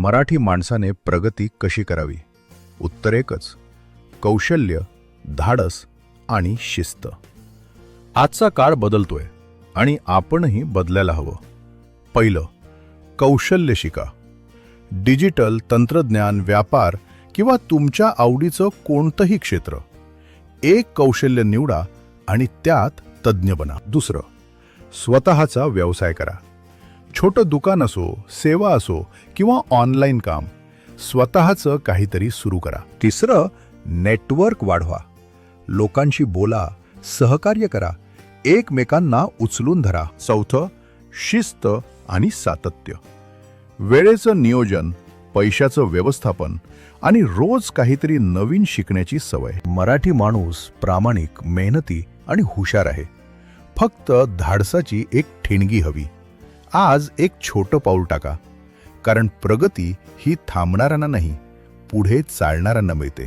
मराठी माणसाने प्रगती कशी करावी? उत्तर एकच, कौशल्य, धाडस आणि शिस्त. आजचा काळ बदलतोय आणि आपणही बदलायला हवं. पहिलं, कौशल्य शिका. डिजिटल, तंत्रज्ञान, व्यापार किंवा तुमच्या आवडीचं कोणतंही क्षेत्र. एक कौशल्य निवडा आणि त्यात तज्ज्ञ बना. दुसरं, स्वतःचा व्यवसाय करा. छोटं दुकान असो, सेवा असो किंवा ऑनलाईन काम, स्वतःचं काहीतरी सुरू करा. तिसरं, नेटवर्क वाढवा. लोकांशी बोला, सहकार्य करा, एकमेकांना उचलून धरा. चौथं, शिस्त आणि सातत्य. वेळेचं नियोजन, पैशाचं व्यवस्थापन आणि रोज काहीतरी नवीन शिकण्याची सवय. मराठी माणूस प्रामाणिक, मेहनती आणि हुशार आहे. फक्त धाडसाची एक ठिणगी हवी. आज एक छोटं पाऊल टाका, कारण प्रगती ही थांबणाऱ्यांना नाही, पुढे चालणाऱ्यांना मिळते.